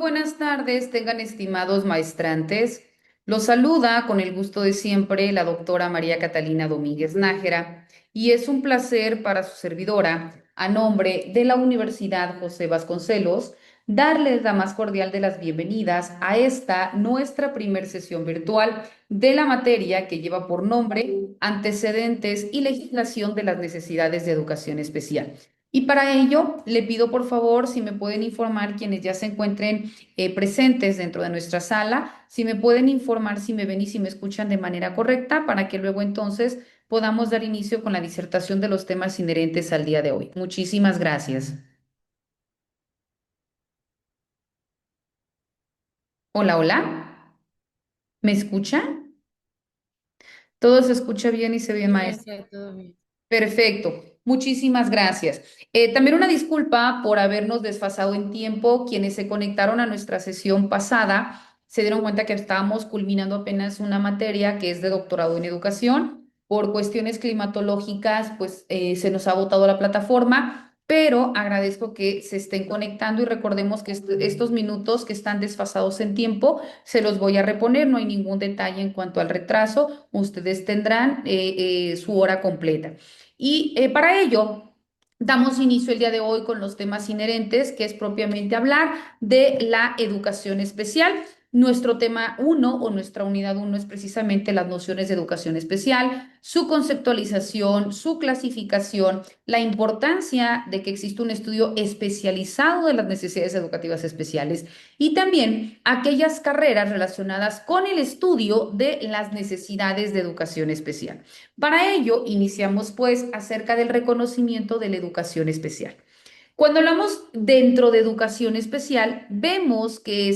buenas tardes, tengan estimados maestrantes. Los saluda con el gusto de siempre la doctora María Catalina Domínguez Nájera y es un placer para su servidora, a nombre de la Universidad José Vasconcelos, darles la más cordial de las bienvenidas a esta nuestra primer sesión virtual de la materia que lleva por nombre Antecedentes y legislación de las necesidades de educación especial. Y para ello, le pido por favor si me pueden informar quienes ya se encuentren presentes dentro de nuestra sala, si me pueden informar si me ven y si me escuchan de manera correcta para que luego entonces podamos dar inicio con la disertación de los temas inherentes al día de hoy. Muchísimas gracias. Hola, hola. ¿Me escucha? Todo se escucha bien y se ve, Sí, maestra. gracias, todo bien. Perfecto, muchísimas gracias. También una disculpa por habernos desfasado en tiempo. Quienes se conectaron a nuestra sesión pasada se dieron cuenta que estábamos culminando apenas una materia que es de doctorado en educación. Por cuestiones climatológicas, pues se nos ha agotado la plataforma, pero agradezco que se estén conectando y recordemos que estos minutos que están desfasados en tiempo se los voy a reponer. No hay ningún detalle en cuanto al retraso. Ustedes tendrán su hora completa. Y para ello, damos inicio el día de hoy con los temas inherentes, que es propiamente hablar de la educación especial. Nuestro tema uno o nuestra unidad uno es precisamente las nociones de educación especial, su conceptualización, su clasificación, la importancia de que exista un estudio especializado de las necesidades educativas especiales y también aquellas carreras relacionadas con el estudio de las necesidades de educación especial. Para ello, iniciamos pues acerca del reconocimiento de la educación especial. Cuando hablamos dentro de educación especial, vemos que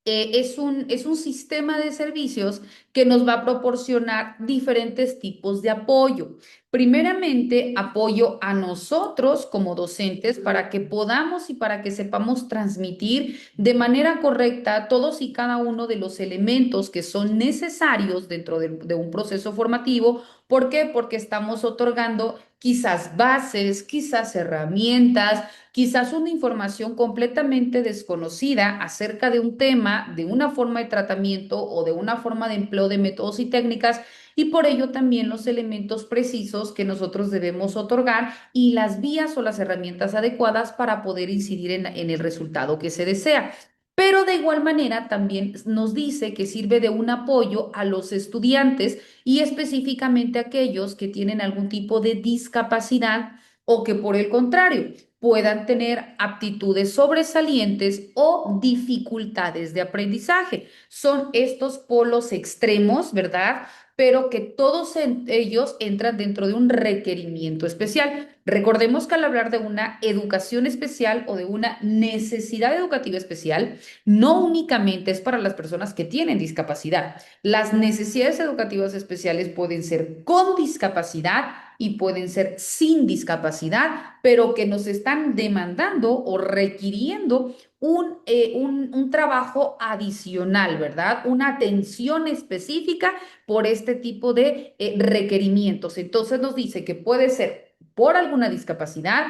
es un sistema de servicios que nos va a proporcionar diferentes tipos de apoyo. Primeramente, apoyo a nosotros como docentes para que podamos y para que sepamos transmitir de manera correcta todos y cada uno de los elementos que son necesarios dentro de un proceso formativo. ¿Por qué? Porque estamos otorgando quizás bases, quizás herramientas, quizás una información completamente desconocida acerca de un tema, de una forma de tratamiento o de una forma de empleo de métodos y técnicas, y por ello también los elementos precisos que nosotros debemos otorgar y las vías o las herramientas adecuadas para poder incidir en el resultado que se desea. Pero de igual manera también nos dice que sirve de un apoyo a los estudiantes y específicamente a aquellos que tienen algún tipo de discapacidad o que por el contrario puedan tener aptitudes sobresalientes o dificultades de aprendizaje. Son estos polos extremos, ¿verdad? Pero que todos ellos entran dentro de un requerimiento especial. Recordemos que al hablar de una educación especial o de una necesidad educativa especial, no únicamente es para las personas que tienen discapacidad. Las necesidades educativas especiales pueden ser con discapacidad y pueden ser sin discapacidad, pero que nos están demandando o requiriendo un trabajo adicional, ¿verdad? Una atención específica por este tipo de requerimientos. Entonces nos dice que puede ser por alguna discapacidad,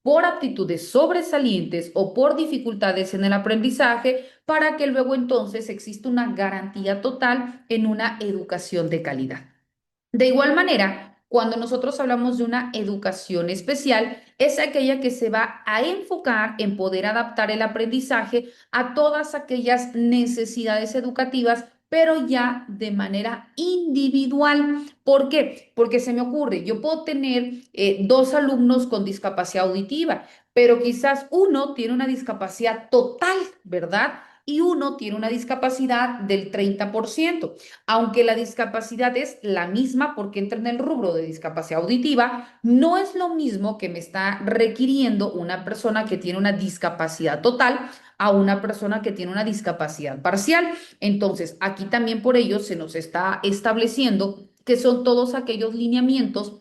por aptitudes sobresalientes o por dificultades en el aprendizaje, para que luego entonces exista una garantía total en una educación de calidad. De igual manera, cuando nosotros hablamos de una educación especial, es aquella que se va a enfocar en poder adaptar el aprendizaje a todas aquellas necesidades educativas, pero ya de manera individual. ¿Por qué? Porque se me ocurre, yo puedo tener dos alumnos con discapacidad auditiva, pero quizás uno tiene una discapacidad total, ¿verdad? Y uno tiene una discapacidad del 30%. Aunque la discapacidad es la misma porque entra en el rubro de discapacidad auditiva, no es lo mismo que me está requiriendo una persona que tiene una discapacidad total a una persona que tiene una discapacidad parcial. Entonces, aquí también por ello se nos está estableciendo que son todos aquellos lineamientos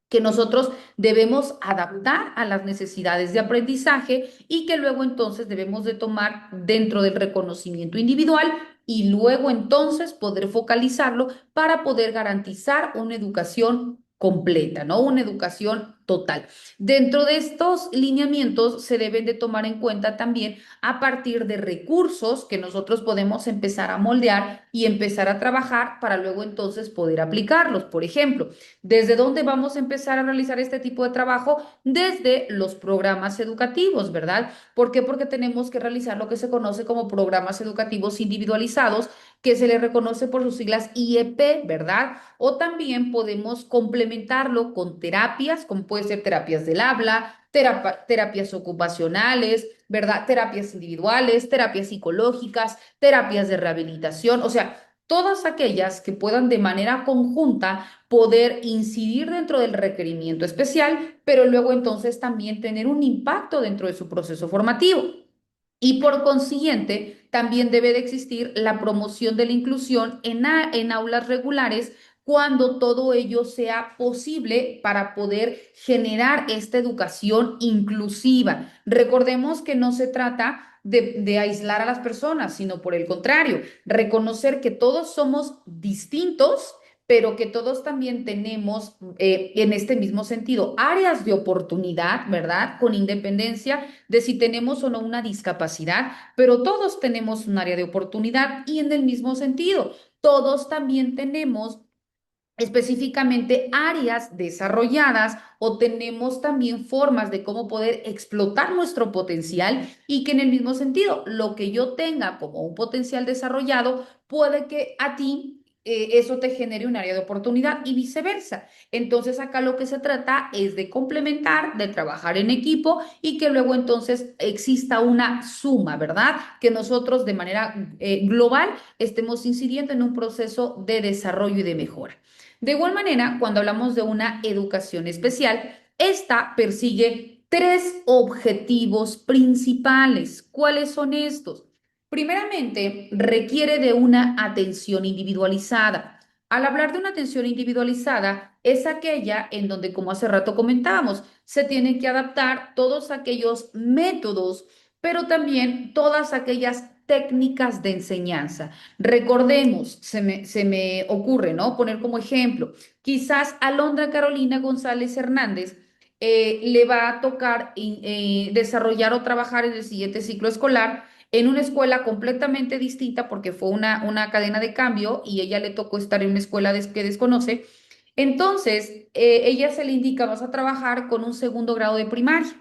que nosotros debemos adaptar a las necesidades de aprendizaje y que luego entonces debemos de tomar dentro del reconocimiento individual y luego entonces poder focalizarlo para poder garantizar una educación completa, ¿no? Una educación total. Dentro de estos lineamientos se deben de tomar en cuenta también a partir de recursos que nosotros podemos empezar a moldear y empezar a trabajar para luego entonces poder aplicarlos. Por ejemplo, ¿desde dónde vamos a empezar a realizar este tipo de trabajo? Desde los programas educativos, ¿verdad? ¿Por qué? Porque tenemos que realizar lo que se conoce como programas educativos individualizados, que se le reconoce por sus siglas IEP, ¿verdad? O también podemos complementarlo con terapias, como puede ser terapias del habla, terapias ocupacionales, ¿verdad? Terapias individuales, terapias psicológicas, terapias de rehabilitación, o sea, todas aquellas que puedan de manera conjunta poder incidir dentro del requerimiento especial, pero luego entonces también tener un impacto dentro de su proceso formativo. Y por consiguiente, también debe de existir la promoción de la inclusión en aulas regulares cuando todo ello sea posible para poder generar esta educación inclusiva. Recordemos que no se trata de aislar a las personas, sino por el contrario, reconocer que todos somos distintos, pero que todos también tenemos en este mismo sentido áreas de oportunidad, ¿verdad? Con independencia de si tenemos o no una discapacidad, pero todos tenemos un área de oportunidad y en el mismo sentido, todos también tenemos específicamente áreas desarrolladas o tenemos también formas de cómo poder explotar nuestro potencial y que en el mismo sentido, lo que yo tenga como un potencial desarrollado, puede que a ti eso te genere un área de oportunidad y viceversa. Entonces acá lo que se trata es de complementar, de trabajar en equipo y que luego entonces exista una suma, ¿verdad? Que nosotros de manera global estemos incidiendo en un proceso de desarrollo y de mejora. De igual manera, cuando hablamos de una educación especial, esta persigue tres objetivos principales. ¿Cuáles son estos? Primeramente, requiere de una atención individualizada. Al hablar de una atención individualizada, es aquella en donde, como hace rato comentábamos, se tienen que adaptar todos aquellos métodos, pero también todas aquellas técnicas de enseñanza. Recordemos, se me ocurre, ¿no? Poner como ejemplo, quizás Alondra Carolina González Hernández le va a tocar desarrollar o trabajar en el siguiente ciclo escolar en una escuela completamente distinta porque fue una cadena de cambio y ella le tocó estar en una escuela que desconoce. Entonces, ella se le indica, vas a trabajar con un segundo grado de primaria.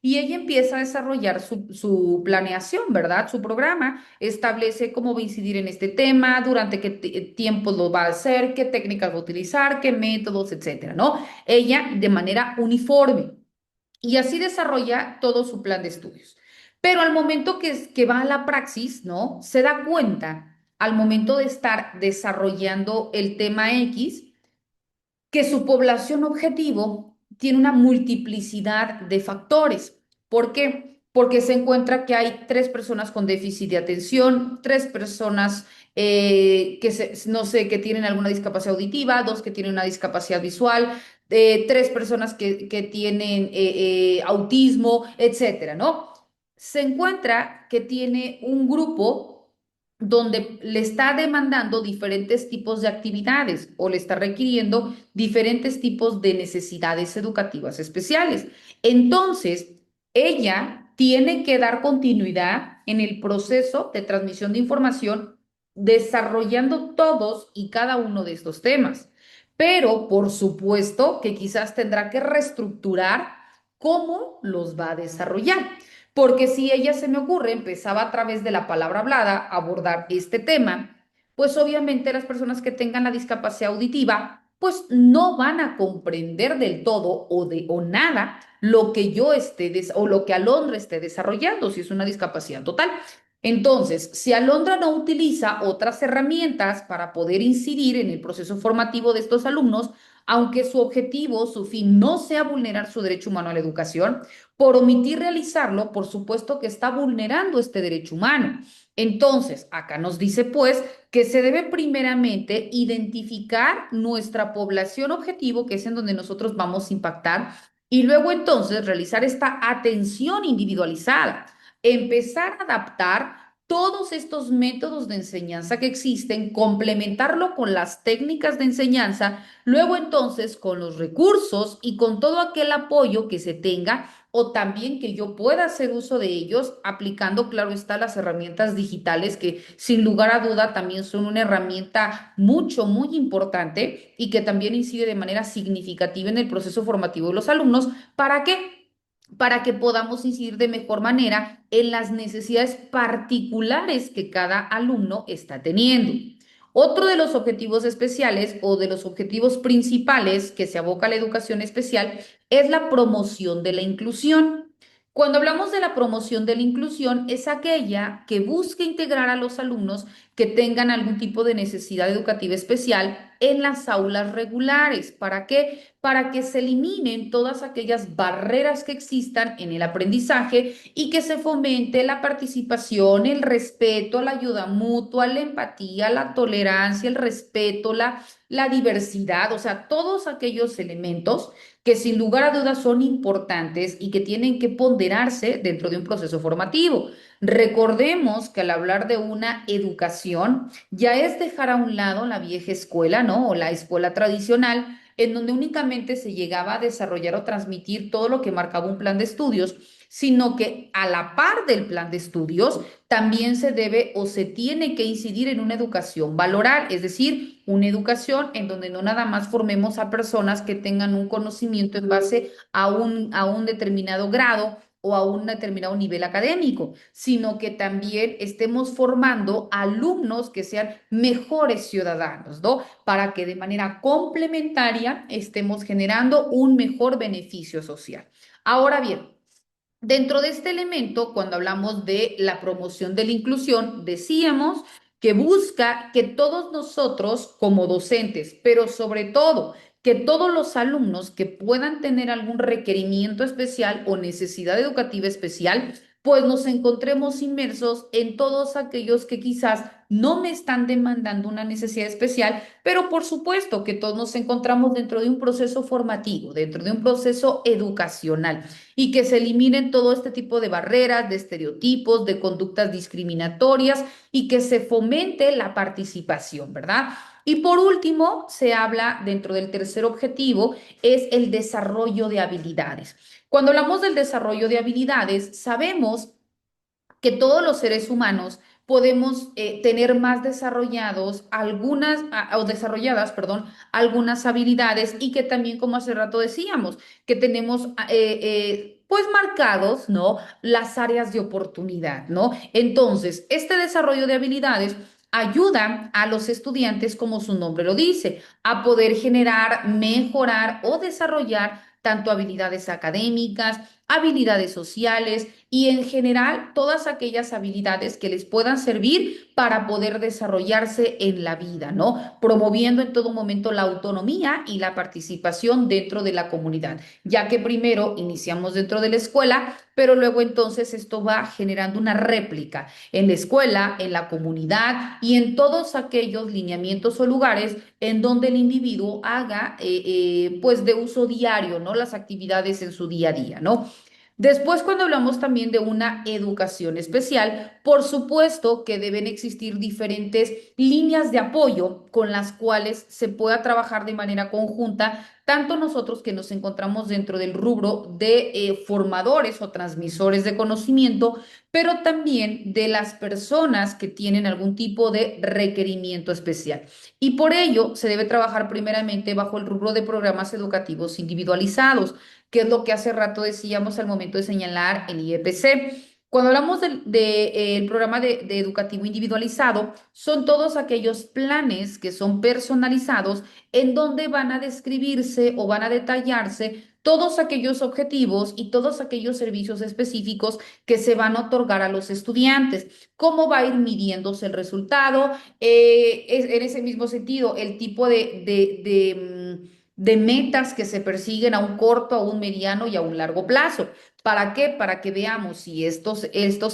Y ella empieza a desarrollar su planeación, ¿verdad? Su programa establece cómo va a incidir en este tema, durante qué tiempo lo va a hacer, qué técnicas va a utilizar, qué métodos, etcétera, ¿no? Ella de manera uniforme y así desarrolla todo su plan de estudios. Pero al momento que va a la praxis, ¿no? Se da cuenta, al momento de estar desarrollando el tema X, que su población objetivo tiene una multiplicidad de factores. ¿Por qué? Porque se encuentra que hay tres personas con déficit de atención, tres personas no sé, que tienen alguna discapacidad auditiva, dos que tienen una discapacidad visual, tres personas que tienen autismo, etcétera, ¿no? Se encuentra que tiene un grupo donde le está demandando diferentes tipos de actividades o le está requiriendo diferentes tipos de necesidades educativas especiales. Entonces, ella tiene que dar continuidad en el proceso de transmisión de información, desarrollando todos y cada uno de estos temas. Pero, por supuesto, que quizás tendrá que reestructurar cómo los va a desarrollar. Porque si ella se me ocurre, empezaba a través de la palabra hablada a abordar este tema, pues obviamente las personas que tengan la discapacidad auditiva, pues no van a comprender del todo o nada lo que yo o lo que Alondra esté desarrollando, si es una discapacidad total. Entonces, si Alondra no utiliza otras herramientas para poder incidir en el proceso formativo de estos alumnos, aunque su objetivo, su fin no sea vulnerar su derecho humano a la educación, por omitir realizarlo, por supuesto que está vulnerando este derecho humano. Entonces, acá nos dice pues que se debe primeramente identificar nuestra población objetivo, que es en donde nosotros vamos a impactar, y luego entonces realizar esta atención individualizada, empezar a adaptar todos estos métodos de enseñanza que existen, complementarlo con las técnicas de enseñanza, luego entonces con los recursos y con todo aquel apoyo que se tenga o también que yo pueda hacer uso de ellos, aplicando, claro está, las herramientas digitales que sin lugar a duda también son una herramienta muy importante y que también incide de manera significativa en el proceso formativo de los alumnos. ¿Para qué? Para que podamos incidir de mejor manera en las necesidades particulares que cada alumno está teniendo. Otro de los objetivos especiales o de los objetivos principales que se aboca a la educación especial es la promoción de la inclusión. Cuando hablamos de la promoción de la inclusión, es aquella que busca integrar a los alumnos que tengan algún tipo de necesidad educativa especial en las aulas regulares. ¿Para qué? Para que se eliminen todas aquellas barreras que existan en el aprendizaje y que se fomente la participación, el respeto, la ayuda mutua, la empatía, la tolerancia, el respeto, la diversidad, o sea, todos aquellos elementos que sin lugar a dudas son importantes y que tienen que ponderarse dentro de un proceso formativo. Recordemos que al hablar de una educación ya es dejar a un lado la vieja escuela, ¿no? O la escuela tradicional, en donde únicamente se llegaba a desarrollar o transmitir todo lo que marcaba un plan de estudios, sino que a la par del plan de estudios también se debe o se tiene que incidir en una educación valoral, es decir, una educación en donde no nada más formemos a personas que tengan un conocimiento en base a un determinado grado o a un determinado nivel académico, sino que también estemos formando alumnos que sean mejores ciudadanos, ¿no? Para que de manera complementaria estemos generando un mejor beneficio social. Ahora bien, dentro de este elemento, cuando hablamos de la promoción de la inclusión, decíamos que busca que todos nosotros como docentes, pero sobre todo que todos los alumnos que puedan tener algún requerimiento especial o necesidad educativa especial, pues nos encontremos inmersos en todos aquellos que quizás no me están demandando una necesidad especial, pero por supuesto que todos nos encontramos dentro de un proceso formativo, dentro de un proceso educacional y que se eliminen todo este tipo de barreras, de estereotipos, de conductas discriminatorias y que se fomente la participación, ¿verdad? Y por último, se habla dentro del tercer objetivo, es el desarrollo de habilidades. Cuando hablamos del desarrollo de habilidades, sabemos que todos los seres humanos podemos tener más desarrollados algunas, o desarrolladas, perdón, algunas habilidades y que también, como hace rato decíamos, que tenemos pues marcados, ¿no? Las áreas de oportunidad, ¿no? Entonces, este desarrollo de habilidades ayuda a los estudiantes, como su nombre lo dice, a poder generar, mejorar o desarrollar tanto habilidades académicas, habilidades sociales y en general todas aquellas habilidades que les puedan servir para poder desarrollarse en la vida, ¿no? Promoviendo en todo momento la autonomía y la participación dentro de la comunidad, ya que primero iniciamos dentro de la escuela, pero luego entonces esto va generando una réplica en la escuela, en la comunidad y en todos aquellos lineamientos o lugares en donde el individuo haga pues de uso diario, ¿no? Las actividades en su día a día, ¿no? Después, cuando hablamos también de una educación especial, por supuesto que deben existir diferentes líneas de apoyo con las cuales se pueda trabajar de manera conjunta, tanto nosotros que nos encontramos dentro del rubro de formadores o transmisores de conocimiento, pero también de las personas que tienen algún tipo de requerimiento especial. Y por ello se debe trabajar primeramente bajo el rubro de programas educativos individualizados, que es lo que hace rato decíamos al momento de señalar el IEPC. Cuando hablamos el programa de educativo individualizado, son todos aquellos planes que son personalizados en donde van a describirse o van a detallarse todos aquellos objetivos y todos aquellos servicios específicos que se van a otorgar a los estudiantes. ¿Cómo va a ir midiéndose el resultado? En ese mismo sentido, el tipo de metas que se persiguen a un corto, a un mediano y a un largo plazo. ¿Para qué? Para que veamos si estos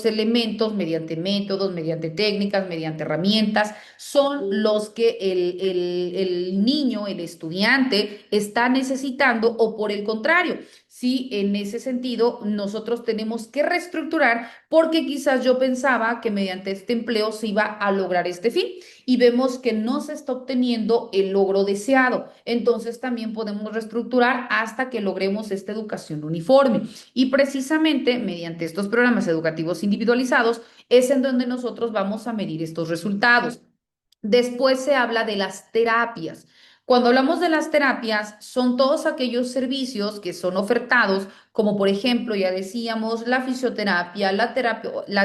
elementos, mediante métodos, mediante técnicas, mediante herramientas, son los que el niño, el estudiante, está necesitando o por el contrario. Sí, en ese sentido, nosotros tenemos que reestructurar porque quizás yo pensaba que mediante este empleo se iba a lograr este fin y vemos que no se está obteniendo el logro deseado. Entonces también podemos reestructurar hasta que logremos esta educación uniforme. Y precisamente mediante estos programas educativos individualizados es en donde nosotros vamos a medir estos resultados. Después se habla de las terapias. Cuando hablamos de las terapias, son todos aquellos servicios que son ofertados, como por ejemplo, ya decíamos, la fisioterapia, la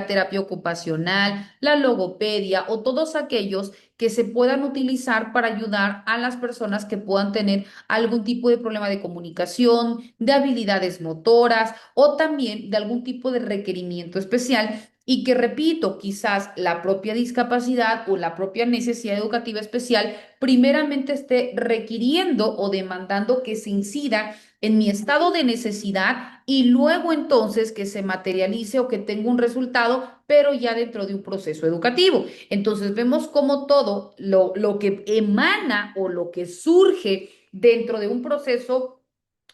terapia ocupacional, la logopedia o todos aquellos que se puedan utilizar para ayudar a las personas que puedan tener algún tipo de problema de comunicación, de habilidades motoras o también de algún tipo de requerimiento especial y que, repito, quizás la propia discapacidad o la propia necesidad educativa especial primeramente esté requiriendo o demandando que se incida en mi estado de necesidad y luego entonces que se materialice o que tenga un resultado, pero ya dentro de un proceso educativo. Entonces vemos cómo todo lo que emana o lo que surge dentro de un proceso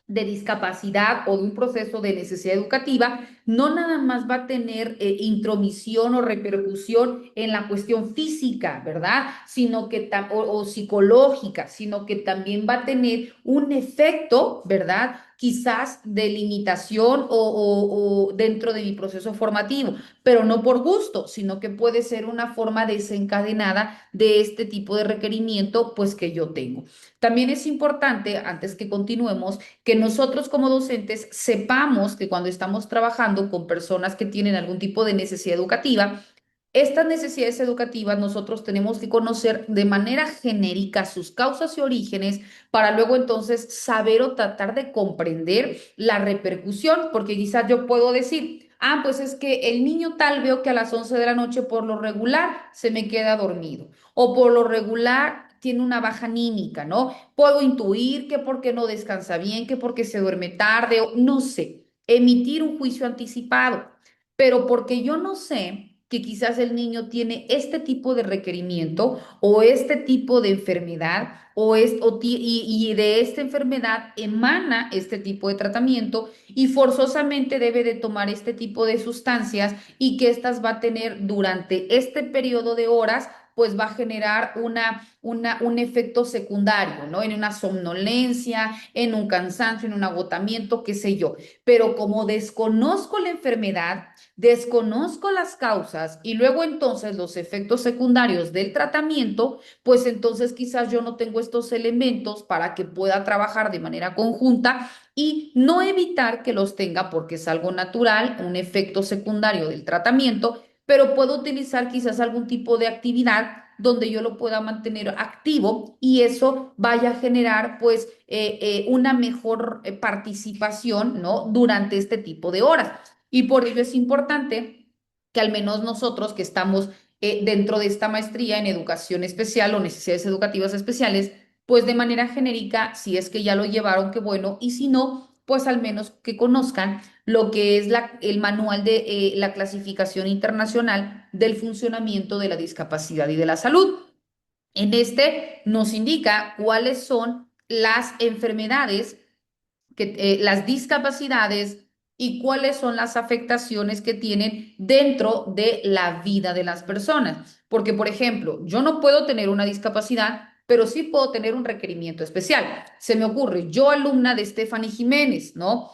de discapacidad o de un proceso de necesidad educativa, no nada más va a tener intromisión o repercusión en la cuestión física, ¿verdad? Sino que o psicológica, sino que también va a tener un efecto, ¿verdad? Quizás de limitación o dentro de mi proceso formativo, pero no por gusto, sino que puede ser una forma desencadenada de este tipo de requerimiento, pues que yo tengo. También es importante, antes que continuemos, que nosotros como docentes sepamos que cuando estamos trabajando con personas que tienen algún tipo de necesidad educativa, estas necesidades educativas nosotros tenemos que conocer de manera genérica sus causas y orígenes para luego entonces saber o tratar de comprender la repercusión, porque quizás yo puedo decir, ah, pues es que el niño tal veo que a las 11 de la noche por lo regular se me queda dormido o por lo regular tiene una baja anímica, ¿no? Puedo intuir que porque no descansa bien, que porque se duerme tarde, o no sé, emitir un juicio anticipado, pero porque yo no sé que quizás el niño tiene este tipo de requerimiento o este tipo de enfermedad y de esta enfermedad emana este tipo de tratamiento y forzosamente debe de tomar este tipo de sustancias y que estas va a tener durante este periodo de horas pues va a generar un efecto secundario, ¿no? En una somnolencia, en un cansancio, en un agotamiento, qué sé yo. Pero como desconozco la enfermedad, desconozco las causas y luego entonces los efectos secundarios del tratamiento, pues entonces quizás yo no tengo estos elementos para que pueda trabajar de manera conjunta y no evitar que los tenga porque es algo natural, un efecto secundario del tratamiento, pero puedo utilizar quizás algún tipo de actividad donde yo lo pueda mantener activo y eso vaya a generar pues una mejor participación, ¿no? Durante este tipo de horas. Y por ello es importante que al menos nosotros que estamos dentro de esta maestría en educación especial o necesidades educativas especiales, pues de manera genérica, si es que ya lo llevaron, qué bueno, y si no, pues al menos que conozcan lo que es el manual de la clasificación internacional del funcionamiento de la discapacidad y de la salud. En este nos indica cuáles son las enfermedades, las discapacidades y cuáles son las afectaciones que tienen dentro de la vida de las personas. Porque, por ejemplo, yo no puedo tener una discapacidad, pero sí puedo tener un requerimiento especial. Se me ocurre, yo alumna de Stephanie Jiménez, ¿no?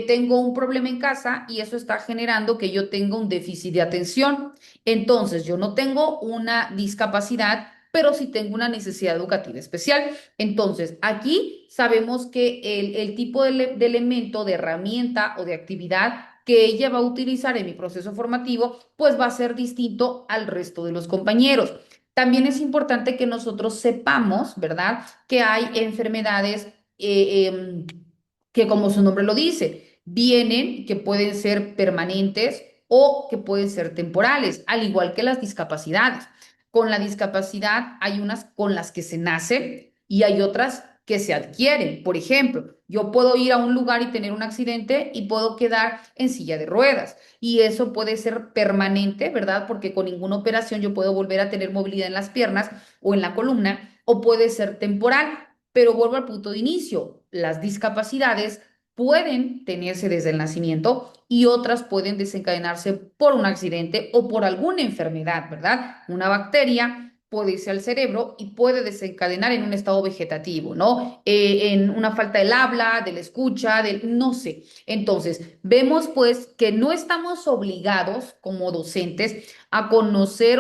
Tengo un problema en casa y eso está generando que yo tenga un déficit de atención. Entonces, yo no tengo una discapacidad, pero sí tengo una necesidad educativa especial. Entonces, aquí sabemos que el tipo de elemento, de herramienta o de actividad que ella va a utilizar en mi proceso formativo, pues va a ser distinto al resto de los compañeros. También es importante que nosotros sepamos, ¿verdad?, que hay enfermedades que, como su nombre lo dice, vienen, que pueden ser permanentes o que pueden ser temporales, al igual que las discapacidades. Con la discapacidad hay unas con las que se nace y hay otras que se adquieren. Por ejemplo, yo puedo ir a un lugar y tener un accidente y puedo quedar en silla de ruedas. Y eso puede ser permanente, ¿verdad? Porque con ninguna operación yo puedo volver a tener movilidad en las piernas o en la columna, o puede ser temporal. Pero vuelvo al punto de inicio, las discapacidades pueden tenerse desde el nacimiento y otras pueden desencadenarse por un accidente o por alguna enfermedad, ¿verdad? Una bacteria puede irse al cerebro y puede desencadenar en un estado vegetativo, ¿no? En una falta del habla, de la escucha, del no sé. Entonces, vemos pues que no estamos obligados como docentes a conocer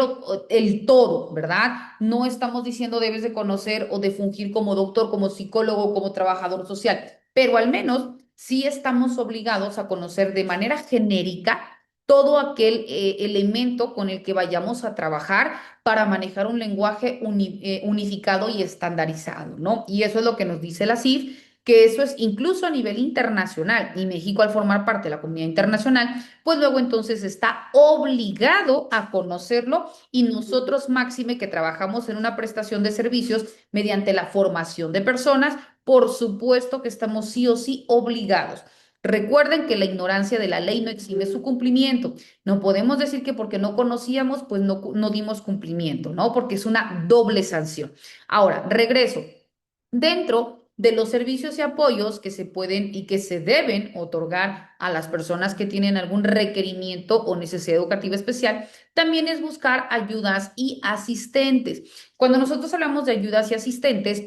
el todo, ¿verdad? No estamos diciendo debes de conocer o de fungir como doctor, como psicólogo, como trabajador social, pero al menos sí estamos obligados a conocer de manera genérica todo aquel elemento con el que vayamos a trabajar para manejar un lenguaje unificado y estandarizado, ¿no? Y eso es lo que nos dice la CIF, que eso es incluso a nivel internacional, y México al formar parte de la comunidad internacional, pues luego entonces está obligado a conocerlo, y nosotros máxime que trabajamos en una prestación de servicios mediante la formación de personas, por supuesto que estamos sí o sí obligados. Recuerden que la ignorancia de la ley no exime su cumplimiento. No podemos decir que porque no conocíamos, pues no dimos cumplimiento, ¿no? Porque es una doble sanción. Ahora, regreso. Dentro de los servicios y apoyos que se pueden y que se deben otorgar a las personas que tienen algún requerimiento o necesidad educativa especial, también es buscar ayudas y asistentes. Cuando nosotros hablamos de ayudas y asistentes,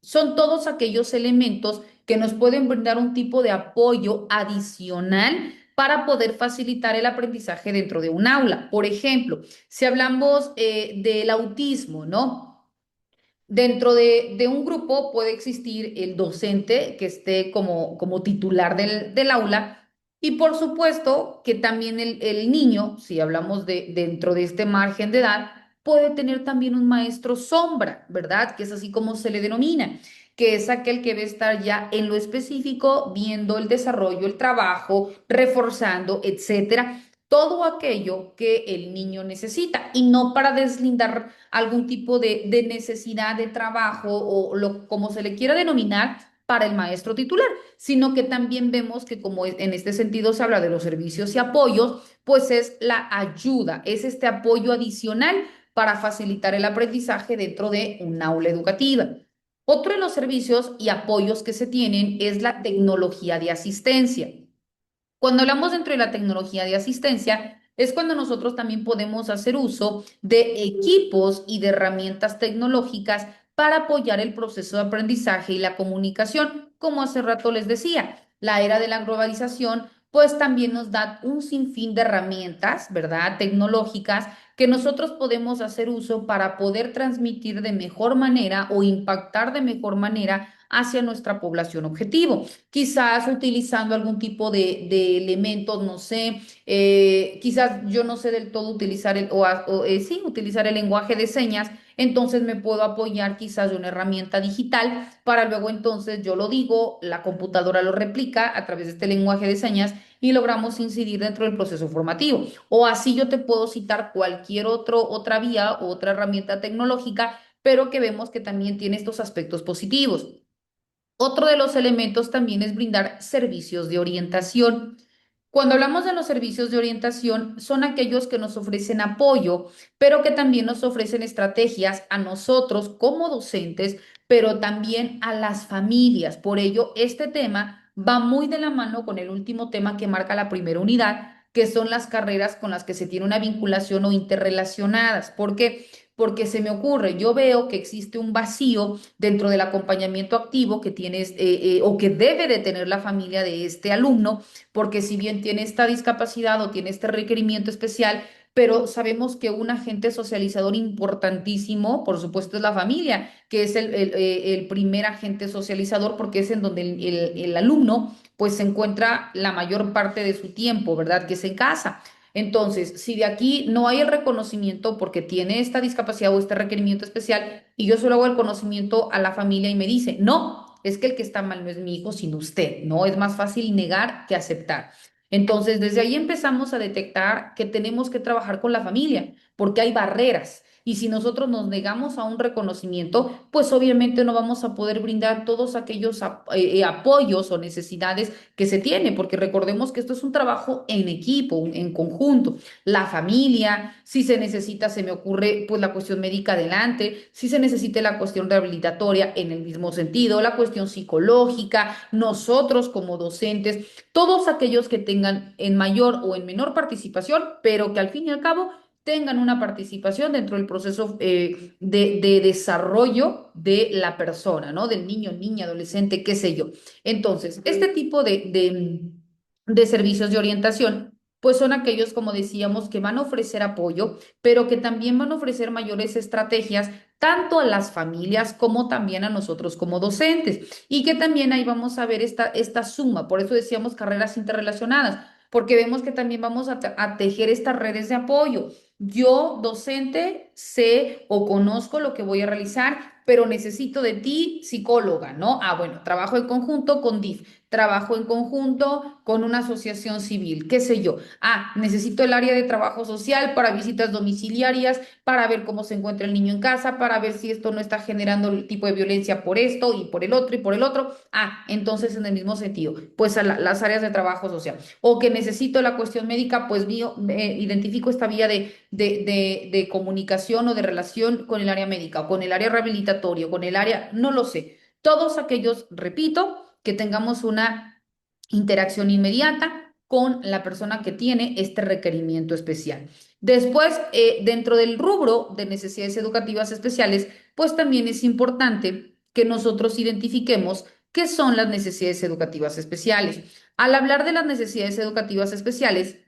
son todos aquellos elementos que nos pueden brindar un tipo de apoyo adicional para poder facilitar el aprendizaje dentro de un aula. Por ejemplo, si hablamos del autismo, ¿no? Dentro de un grupo puede existir el docente que esté como titular del aula, y por supuesto que también el niño, si hablamos de dentro de este margen de edad, puede tener también un maestro sombra, ¿verdad? Que es así como se le denomina, que es aquel que va a estar ya en lo específico viendo el desarrollo, el trabajo, reforzando, etcétera, todo aquello que el niño necesita, y no para deslindar algún tipo de necesidad de trabajo o como se le quiera denominar para el maestro titular, sino que también vemos que como en este sentido se habla de los servicios y apoyos, pues es la ayuda, es este apoyo adicional para facilitar el aprendizaje dentro de un aula educativa. Otro de los servicios y apoyos que se tienen es la tecnología de asistencia. Cuando hablamos dentro de la tecnología de asistencia, es cuando nosotros también podemos hacer uso de equipos y de herramientas tecnológicas para apoyar el proceso de aprendizaje y la comunicación. Como hace rato les decía, la era de la globalización pues también nos da un sinfín de herramientas, ¿verdad? Tecnológicas que nosotros podemos hacer uso para poder transmitir de mejor manera o impactar de mejor manera hacia nuestra población objetivo, quizás utilizando algún tipo de elementos, no sé, quizás yo no sé del todo utilizar sí, utilizar el lenguaje de señas, entonces me puedo apoyar quizás de una herramienta digital para luego entonces yo lo digo, la computadora lo replica a través de este lenguaje de señas y logramos incidir dentro del proceso formativo. O así yo te puedo citar cualquier otra vía o otra herramienta tecnológica, pero que vemos que también tiene estos aspectos positivos. Otro de los elementos también es brindar servicios de orientación. Cuando hablamos de los servicios de orientación, son aquellos que nos ofrecen apoyo, pero que también nos ofrecen estrategias a nosotros como docentes, pero también a las familias. Por ello, este tema va muy de la mano con el último tema que marca la primera unidad, que son las carreras con las que se tiene una vinculación o interrelacionadas. ¿Por qué? Porque se me ocurre, yo veo que existe un vacío dentro del acompañamiento activo que tienes o que debe de tener la familia de este alumno, porque si bien tiene esta discapacidad o tiene este requerimiento especial, pero sabemos que un agente socializador importantísimo, por supuesto, es la familia, que es el primer agente socializador, porque es en donde el alumno pues se encuentra la mayor parte de su tiempo, ¿verdad? Que es en casa. Entonces, si de aquí no hay el reconocimiento porque tiene esta discapacidad o este requerimiento especial, y yo solo hago el conocimiento a la familia y me dice, no, es que el que está mal no es mi hijo, sino usted, ¿no? Es más fácil negar que aceptar. Entonces, desde ahí empezamos a detectar que tenemos que trabajar con la familia, porque hay barreras. Y si nosotros nos negamos a un reconocimiento, pues obviamente no vamos a poder brindar todos aquellos apoyos o necesidades que se tiene, porque recordemos que esto es un trabajo en equipo, en conjunto. La familia, si se necesita, se me ocurre pues la cuestión médica adelante, si se necesita la cuestión rehabilitatoria en el mismo sentido, la cuestión psicológica, nosotros como docentes, todos aquellos que tengan en mayor o en menor participación, pero que al fin y al cabo tengan una participación dentro del proceso de desarrollo de la persona, ¿no? Del niño, niña, adolescente, qué sé yo. Entonces, este tipo de servicios de orientación pues son aquellos, como decíamos, que van a ofrecer apoyo, pero que también van a ofrecer mayores estrategias tanto a las familias como también a nosotros como docentes. Y que también ahí vamos a ver esta suma, por eso decíamos carreras interrelacionadas, porque vemos que también vamos a tejer estas redes de apoyo. Yo, docente, sé o conozco lo que voy a realizar, pero necesito de ti, psicóloga, ¿no? Ah, bueno, trabajo en conjunto con DIF, trabajo en conjunto con una asociación civil, qué sé yo. Ah, necesito el área de trabajo social para visitas domiciliarias, para ver cómo se encuentra el niño en casa, para ver si esto no está generando el tipo de violencia por esto y por el otro y por el otro. Ah, entonces en el mismo sentido, pues a las áreas de trabajo social. O que necesito la cuestión médica, pues identifico esta vía de comunicación o de relación con el área médica, o con el área rehabilitatorio, con el área, no lo sé. Todos aquellos, repito, que tengamos una interacción inmediata con la persona que tiene este requerimiento especial. Después, dentro del rubro de necesidades educativas especiales, pues también es importante que nosotros identifiquemos qué son las necesidades educativas especiales. Al hablar de las necesidades educativas especiales,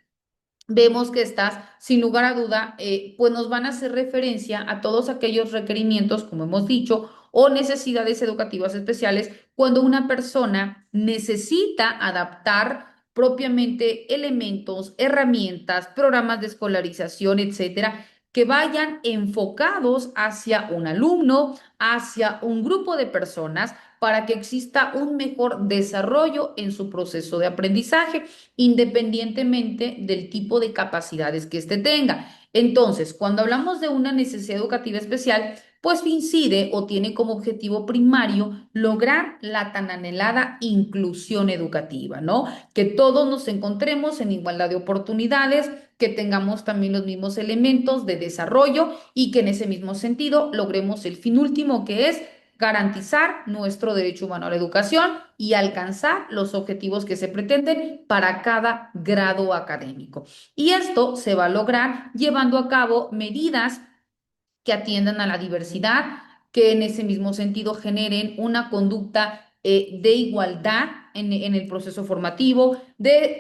vemos que estas, sin lugar a duda, pues nos van a hacer referencia a todos aquellos requerimientos, como hemos dicho, o necesidades educativas especiales cuando una persona necesita adaptar propiamente elementos, herramientas, programas de escolarización, etcétera, que vayan enfocados hacia un alumno, hacia un grupo de personas, para que exista un mejor desarrollo en su proceso de aprendizaje independientemente del tipo de capacidades que éste tenga. Entonces, cuando hablamos de una necesidad educativa especial, pues incide o tiene como objetivo primario lograr la tan anhelada inclusión educativa, ¿no? Que todos nos encontremos en igualdad de oportunidades, que tengamos también los mismos elementos de desarrollo y que en ese mismo sentido logremos el fin último que es garantizar nuestro derecho humano a la educación y alcanzar los objetivos que se pretenden para cada grado académico. Y esto se va a lograr llevando a cabo medidas que atiendan a la diversidad, que en ese mismo sentido generen una conducta de igualdad en el proceso formativo,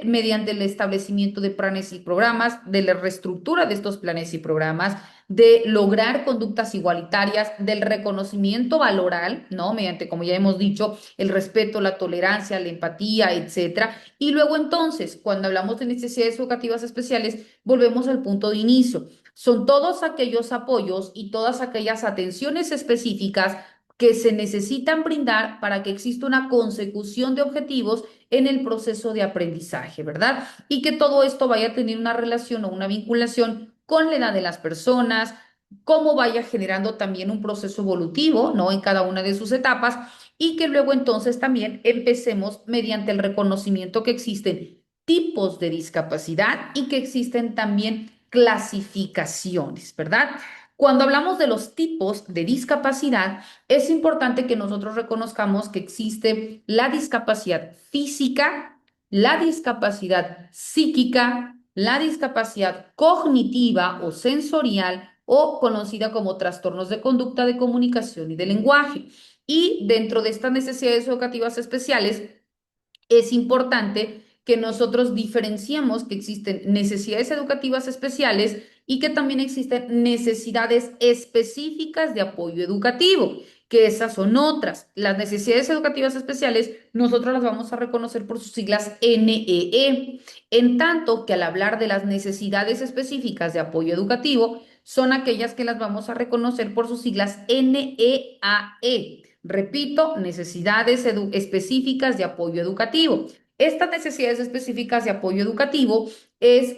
mediante el establecimiento de planes y programas, de la reestructura de estos planes y programas, de lograr conductas igualitarias, del reconocimiento valoral, ¿no? Mediante, como ya hemos dicho, el respeto, la tolerancia, la empatía, etcétera. Y luego entonces, cuando hablamos de necesidades educativas especiales, volvemos al punto de inicio. Son todos aquellos apoyos y todas aquellas atenciones específicas que se necesitan brindar para que exista una consecución de objetivos en el proceso de aprendizaje, ¿verdad? Y que todo esto vaya a tener una relación o una vinculación con la edad de las personas, cómo vaya generando también un proceso evolutivo, ¿no? En cada una de sus etapas y que luego entonces también empecemos mediante el reconocimiento que existen tipos de discapacidad y que existen también clasificaciones, ¿verdad? Cuando hablamos de los tipos de discapacidad, es importante que nosotros reconozcamos que existe la discapacidad física, la discapacidad psíquica, la discapacidad cognitiva o sensorial o conocida como trastornos de conducta, de comunicación y de lenguaje. Y dentro de estas necesidades educativas especiales, es importante que nosotros diferenciemos que existen necesidades educativas especiales y que también existen necesidades específicas de apoyo educativo, que esas son otras. Las necesidades educativas especiales nosotros las vamos a reconocer por sus siglas NEE, en tanto que al hablar de las necesidades específicas de apoyo educativo, son aquellas que las vamos a reconocer por sus siglas NEAE. Repito, necesidades específicas de apoyo educativo. Estas necesidades específicas de apoyo educativo es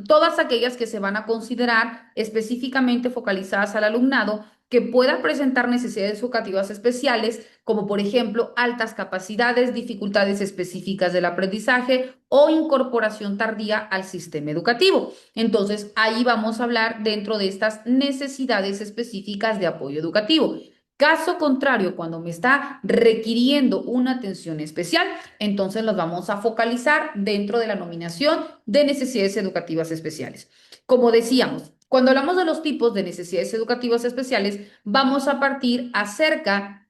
todas aquellas que se van a considerar específicamente focalizadas al alumnado que pueda presentar necesidades educativas especiales, como por ejemplo altas capacidades, dificultades específicas del aprendizaje o incorporación tardía al sistema educativo. Entonces, ahí vamos a hablar dentro de estas necesidades específicas de apoyo educativo. Caso contrario, cuando me está requiriendo una atención especial, entonces los vamos a focalizar dentro de la nominación de necesidades educativas especiales. Como decíamos, cuando hablamos de los tipos de necesidades educativas especiales, vamos a partir acerca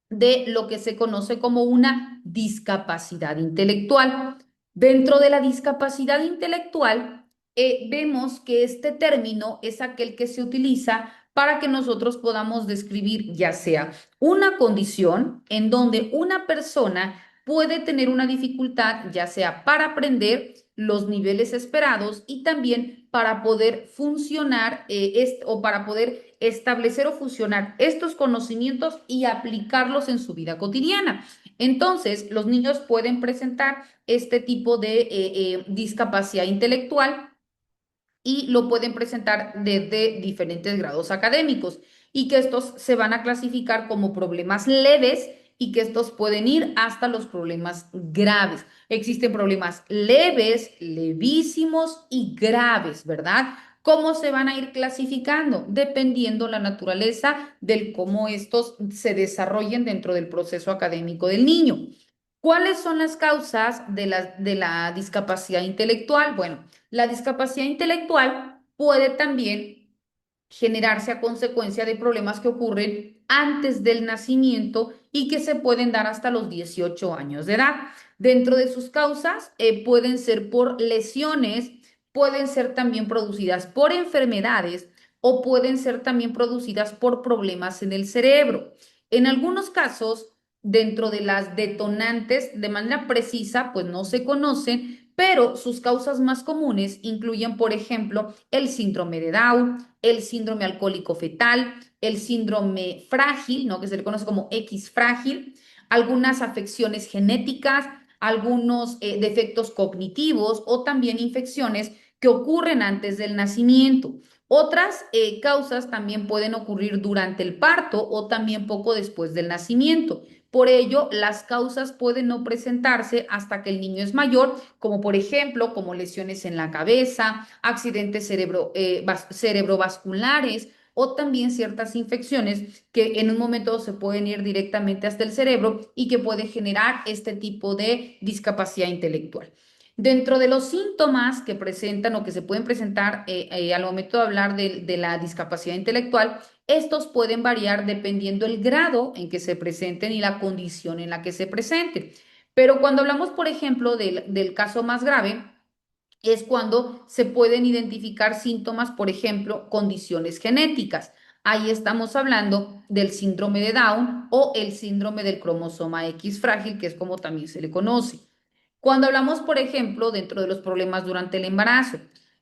de lo que se conoce como una discapacidad intelectual. Dentro de la discapacidad intelectual, vemos que este término es aquel que se utiliza para que nosotros podamos describir ya sea una condición en donde una persona puede tener una dificultad, ya sea para aprender los niveles esperados y también para poder funcionar o para poder establecer o fusionar estos conocimientos y aplicarlos en su vida cotidiana. Entonces, los niños pueden presentar este tipo de discapacidad intelectual y lo pueden presentar desde diferentes grados académicos y que estos se van a clasificar como problemas leves y que estos pueden ir hasta los problemas graves. Existen problemas leves, levísimos y graves, ¿verdad? ¿Cómo se van a ir clasificando? Dependiendo la naturaleza del cómo estos se desarrollen dentro del proceso académico del niño. ¿Cuáles son las causas de la discapacidad intelectual? Bueno, la discapacidad intelectual puede también generarse a consecuencia de problemas que ocurren antes del nacimiento y que se pueden dar hasta los 18 años de edad. Dentro de sus causas pueden ser por lesiones, pueden ser también producidas por enfermedades o pueden ser también producidas por problemas en el cerebro. En algunos casos, dentro de las detonantes, de manera precisa, pues no se conocen, pero sus causas más comunes incluyen, por ejemplo, el síndrome de Down, el síndrome alcohólico fetal, el síndrome frágil, ¿no? Que se le conoce como X frágil, algunas afecciones genéticas, algunos defectos cognitivos o también infecciones que ocurren antes del nacimiento. Otras causas también pueden ocurrir durante el parto o también poco después del nacimiento. Por ello, las causas pueden no presentarse hasta que el niño es mayor, como por ejemplo, como lesiones en la cabeza, accidentes cerebrovasculares o también ciertas infecciones que en un momento se pueden ir directamente hasta el cerebro y que puede generar este tipo de discapacidad intelectual. Dentro de los síntomas que presentan o que se pueden presentar al momento de hablar de la discapacidad intelectual, estos pueden variar dependiendo el grado en que se presenten y la condición en la que se presenten. Pero cuando hablamos, por ejemplo, del caso más grave, es cuando se pueden identificar síntomas, por ejemplo, condiciones genéticas. Ahí estamos hablando del síndrome de Down o el síndrome del cromosoma X frágil, que es como también se le conoce. Cuando hablamos, por ejemplo, dentro de los problemas durante el embarazo,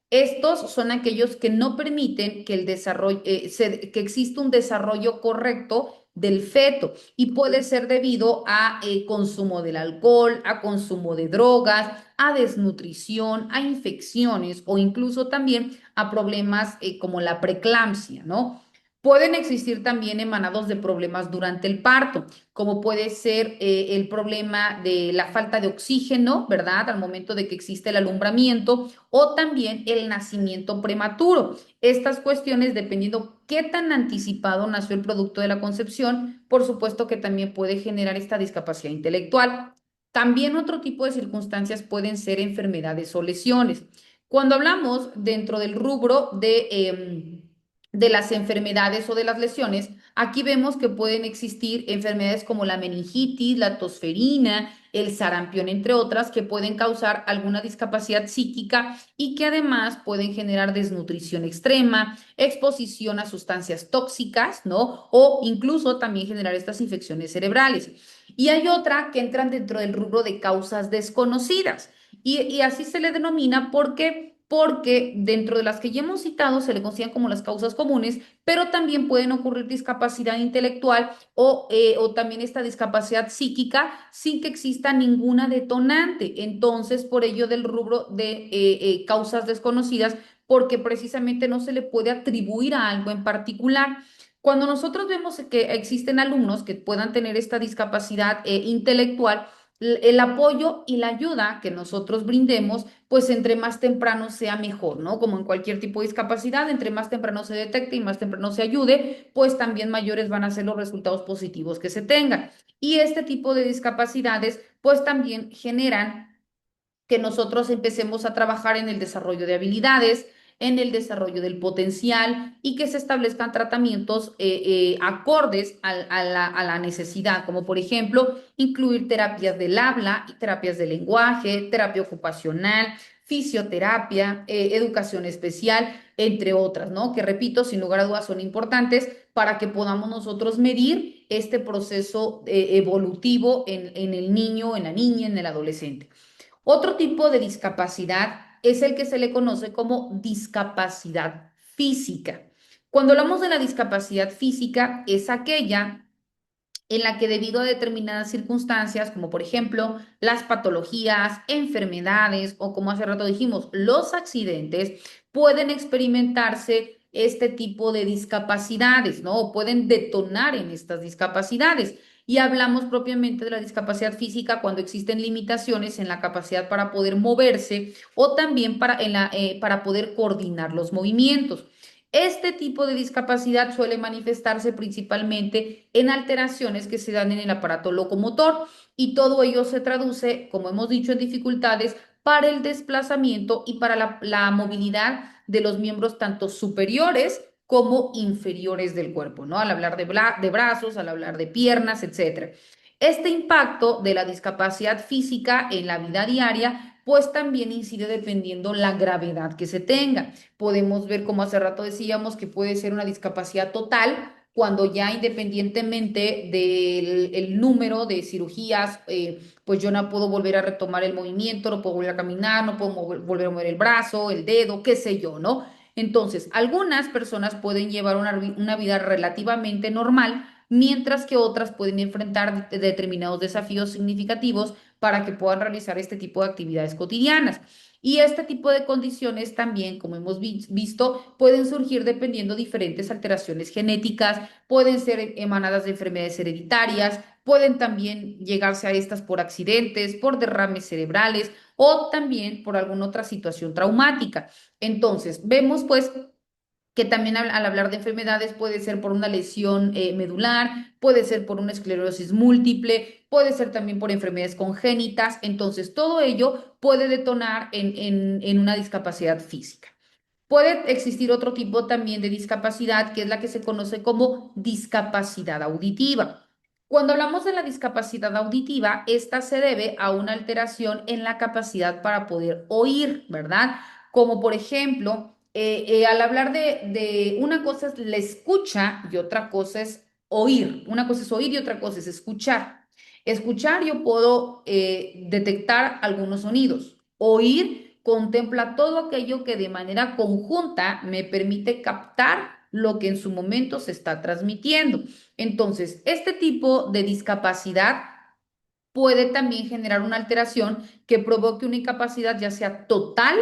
estos son aquellos que no permiten que el desarrollo, que exista un desarrollo correcto del feto y puede ser debido a consumo del alcohol, a consumo de drogas, a desnutrición, a infecciones o incluso también a problemas como la preeclampsia, ¿no? Pueden existir también emanados de problemas durante el parto, como puede ser el problema de la falta de oxígeno, ¿verdad? Al momento de que existe el alumbramiento o también el nacimiento prematuro. Estas cuestiones, dependiendo qué tan anticipado nació el producto de la concepción, por supuesto que también puede generar esta discapacidad intelectual. También otro tipo de circunstancias pueden ser enfermedades o lesiones. Cuando hablamos dentro del rubro de las enfermedades o de las lesiones, aquí vemos que pueden existir enfermedades como la meningitis, la tosferina, el sarampión, entre otras, que pueden causar alguna discapacidad psíquica y que además pueden generar desnutrición extrema, exposición a sustancias tóxicas, ¿no? O incluso también generar estas infecciones cerebrales. Y hay otra que entran dentro del rubro de causas desconocidas. Y así se le denomina porque porque dentro de las que ya hemos citado se le consideran como las causas comunes, pero también pueden ocurrir discapacidad intelectual o también esta discapacidad psíquica sin que exista ninguna detonante. Entonces, por ello del rubro de causas desconocidas, porque precisamente no se le puede atribuir a algo en particular. Cuando nosotros vemos que existen alumnos que puedan tener esta discapacidad intelectual, el apoyo y la ayuda que nosotros brindemos, pues entre más temprano sea mejor, ¿no? Como en cualquier tipo de discapacidad, entre más temprano se detecte y más temprano se ayude, pues también mayores van a ser los resultados positivos que se tengan. Y este tipo de discapacidades, pues también generan que nosotros empecemos a trabajar en el desarrollo de habilidades, en el desarrollo del potencial y que se establezcan tratamientos acordes a la necesidad, como por ejemplo incluir terapias del habla, terapias del lenguaje, terapia ocupacional, fisioterapia, educación especial, entre otras, ¿no? Que repito, sin lugar a dudas son importantes para que podamos nosotros medir este proceso evolutivo en el niño, en la niña, en el adolescente. Otro tipo de discapacidad es el que se le conoce como discapacidad física. Cuando hablamos de la discapacidad física, es aquella en la que debido a determinadas circunstancias, como por ejemplo las patologías, enfermedades o como hace rato dijimos, los accidentes, pueden experimentarse este tipo de discapacidades, ¿no? O pueden detonar en estas discapacidades. Y hablamos propiamente de la discapacidad física cuando existen limitaciones en la capacidad para poder moverse o también para poder coordinar los movimientos. Este tipo de discapacidad suele manifestarse principalmente en alteraciones que se dan en el aparato locomotor y todo ello se traduce, como hemos dicho, en dificultades para el desplazamiento y para la movilidad de los miembros tanto superiores como inferiores del cuerpo, ¿no? Al hablar de brazos, al hablar de piernas, etcétera. Este impacto de la discapacidad física en la vida diaria, pues también incide dependiendo la gravedad que se tenga. Podemos ver, como hace rato decíamos, que puede ser una discapacidad total cuando ya independientemente del el número de cirugías, pues yo no puedo volver a retomar el movimiento, no puedo volver a caminar, no puedo volver a mover el brazo, el dedo, qué sé yo, ¿no? Entonces, algunas personas pueden llevar una vida relativamente normal, mientras que otras pueden enfrentar determinados desafíos significativos para que puedan realizar este tipo de actividades cotidianas. Y este tipo de condiciones también, como hemos visto, pueden surgir dependiendo de diferentes alteraciones genéticas, pueden ser emanadas de enfermedades hereditarias, pueden también llegarse a estas por accidentes, por derrames cerebrales o también por alguna otra situación traumática. Entonces, vemos pues que también al hablar de enfermedades puede ser por una lesión medular, puede ser por una esclerosis múltiple, puede ser también por enfermedades congénitas. Entonces, todo ello puede detonar en una discapacidad física. Puede existir otro tipo también de discapacidad, que es la que se conoce como discapacidad auditiva. Cuando hablamos de la discapacidad auditiva, esta se debe a una alteración en la capacidad para poder oír, ¿verdad? Como por ejemplo, al hablar de una cosa es la escucha y otra cosa es oír. Una cosa es oír y otra cosa es escuchar. Escuchar, yo puedo detectar algunos sonidos. Oír contempla todo aquello que de manera conjunta me permite captar lo que en su momento se está transmitiendo. Entonces, este tipo de discapacidad puede también generar una alteración que provoque una incapacidad ya sea total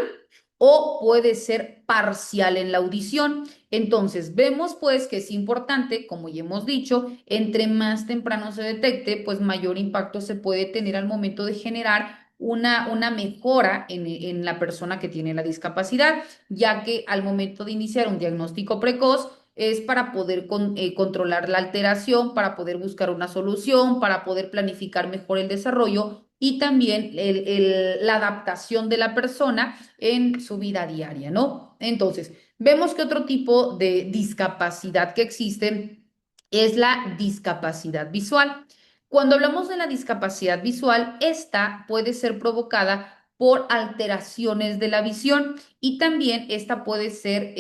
o puede ser parcial en la audición. Entonces, vemos pues que es importante, como ya hemos dicho, entre más temprano se detecte, pues mayor impacto se puede tener al momento de generar una mejora en la persona que tiene la discapacidad, ya que al momento de iniciar un diagnóstico precoz, es para poder controlar la alteración, para poder buscar una solución, para poder planificar mejor el desarrollo y también la adaptación de la persona en su vida diaria, ¿no? Entonces, vemos que otro tipo de discapacidad que existe es la discapacidad visual. Cuando hablamos de la discapacidad visual, esta puede ser provocada por alteraciones de la visión y también esta puede ser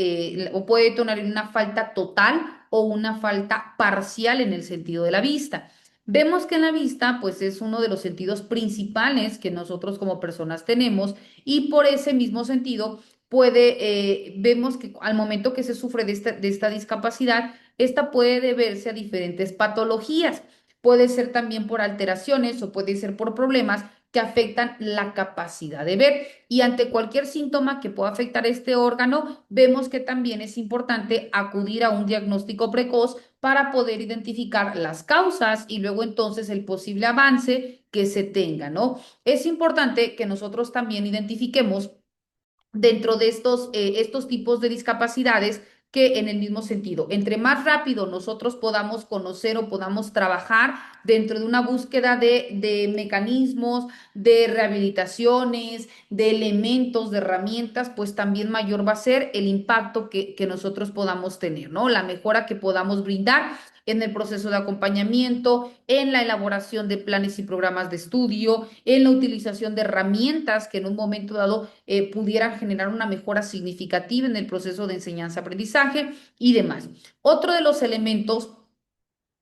o puede detonar en una falta total o una falta parcial en el sentido de la vista. Vemos que en la vista, pues es uno de los sentidos principales que nosotros como personas tenemos y por ese mismo sentido, vemos que al momento que se sufre de esta discapacidad, esta puede deberse a diferentes patologías. Puede ser también por alteraciones o puede ser por problemas que afectan la capacidad de ver. Y ante cualquier síntoma que pueda afectar este órgano, vemos que también es importante acudir a un diagnóstico precoz para poder identificar las causas y luego entonces el posible avance que se tenga, ¿no? Es importante que nosotros también identifiquemos dentro de estos tipos de discapacidades que en el mismo sentido, entre más rápido nosotros podamos conocer o podamos trabajar dentro de una búsqueda de mecanismos, de rehabilitaciones, de elementos, de herramientas, pues también mayor va a ser el impacto que nosotros podamos tener, ¿no? La mejora que podamos brindar en el proceso de acompañamiento, en la elaboración de planes y programas de estudio, en la utilización de herramientas que en un momento dado pudieran generar una mejora significativa en el proceso de enseñanza-aprendizaje y demás. Otro de los elementos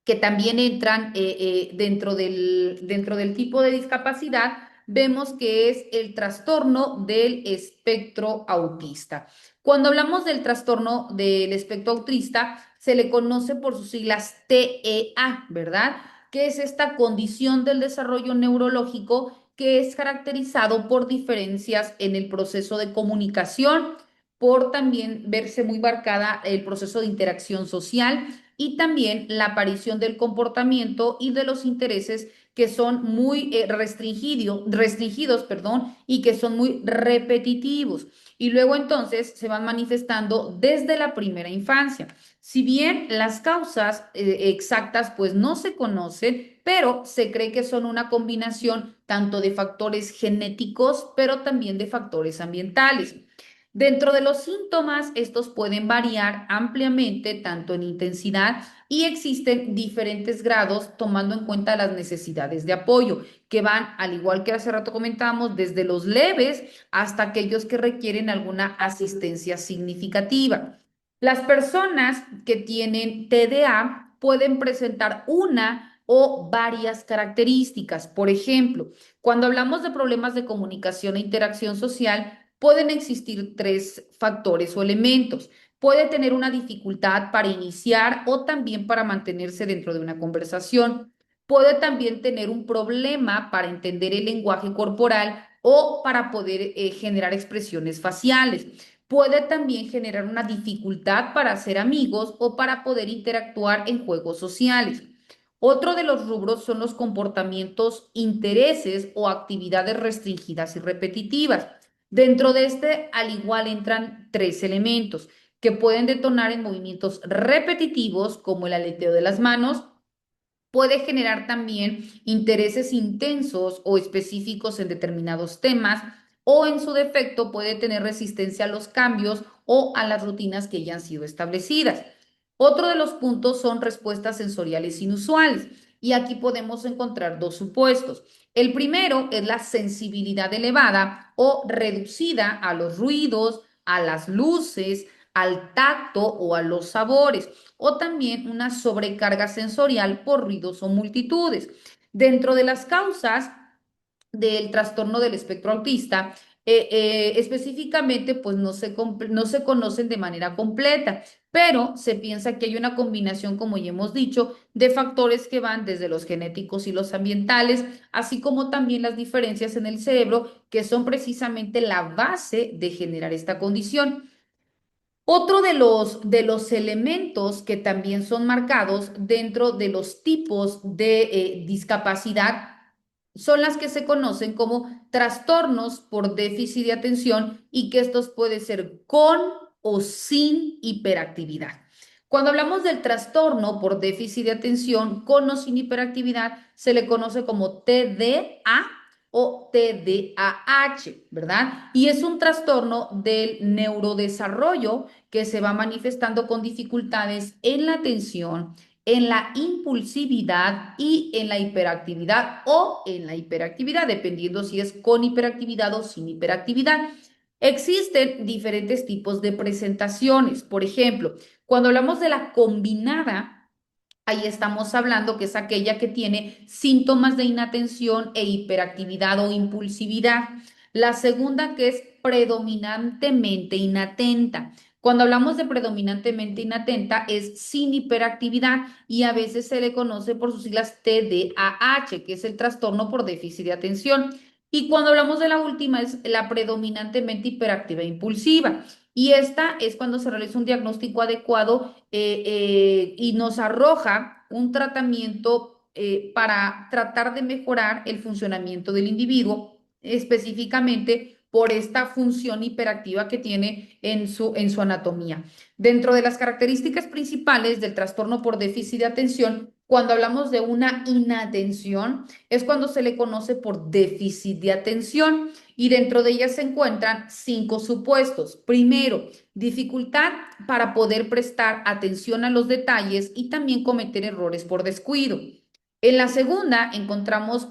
que también entran dentro del tipo de discapacidad, vemos que es el trastorno del espectro autista. Cuando hablamos del trastorno del espectro autista, se le conoce por sus siglas TEA, ¿verdad? Que es esta condición del desarrollo neurológico que es caracterizado por diferencias en el proceso de comunicación, por también verse muy marcada el proceso de interacción social y también la aparición del comportamiento y de los intereses que son muy restringidos, perdón, y que son muy repetitivos. Y luego entonces se van manifestando desde la primera infancia. Si bien las causas exactas pues no se conocen, pero se cree que son una combinación tanto de factores genéticos, pero también de factores ambientales. Dentro de los síntomas, estos pueden variar ampliamente, tanto en intensidad y existen diferentes grados tomando en cuenta las necesidades de apoyo, que van, al igual que hace rato comentábamos, desde los leves hasta aquellos que requieren alguna asistencia significativa. Las personas que tienen TDA pueden presentar una o varias características. Por ejemplo, cuando hablamos de problemas de comunicación e interacción social, pueden existir tres factores o elementos. Puede tener una dificultad para iniciar o también para mantenerse dentro de una conversación. Puede también tener un problema para entender el lenguaje corporal o para poder generar expresiones faciales. Puede también generar una dificultad para hacer amigos o para poder interactuar en juegos sociales. Otro de los rubros son los comportamientos, intereses o actividades restringidas y repetitivas. Dentro de este, al igual, entran tres elementos que pueden detonar en movimientos repetitivos, como el aleteo de las manos. Puede generar también intereses intensos o específicos en determinados temas, o en su defecto puede tener resistencia a los cambios o a las rutinas que ya han sido establecidas. Otro de los puntos son respuestas sensoriales inusuales, y aquí podemos encontrar dos supuestos. El primero es la sensibilidad elevada o reducida a los ruidos, a las luces, al tacto o a los sabores, o también una sobrecarga sensorial por ruidos o multitudes. Dentro de las causas del trastorno del espectro autista, específicamente, pues no se conocen de manera completa, pero se piensa que hay una combinación, como ya hemos dicho, de factores que van desde los genéticos y los ambientales, así como también las diferencias en el cerebro, que son precisamente la base de generar esta condición. Otro de los elementos que también son marcados dentro de los tipos de discapacidad son las que se conocen como trastornos por déficit de atención y que estos pueden ser con o sin hiperactividad. Cuando hablamos del trastorno por déficit de atención con o sin hiperactividad, se le conoce como TDA o TDAH, ¿verdad? Y es un trastorno del neurodesarrollo que se va manifestando con dificultades en la atención, en la impulsividad y en la hiperactividad o en la hiperactividad, dependiendo si es con hiperactividad o sin hiperactividad. Existen diferentes tipos de presentaciones. Por ejemplo, cuando hablamos de la combinada, ahí estamos hablando que es aquella que tiene síntomas de inatención e hiperactividad o impulsividad. La segunda que es predominantemente inatenta. Cuando hablamos de predominantemente inatenta es sin hiperactividad y a veces se le conoce por sus siglas TDAH, que es el trastorno por déficit de atención. Y cuando hablamos de la última es la predominantemente hiperactiva e impulsiva. Y esta es cuando se realiza un diagnóstico adecuado y nos arroja un tratamiento para tratar de mejorar el funcionamiento del individuo, específicamente por esta función hiperactiva que tiene en su anatomía. Dentro de las características principales del trastorno por déficit de atención, cuando hablamos de una inatención, es cuando se le conoce por déficit de atención y dentro de ellas se encuentran cinco supuestos. Primero, dificultad para poder prestar atención a los detalles y también cometer errores por descuido. En la segunda encontramos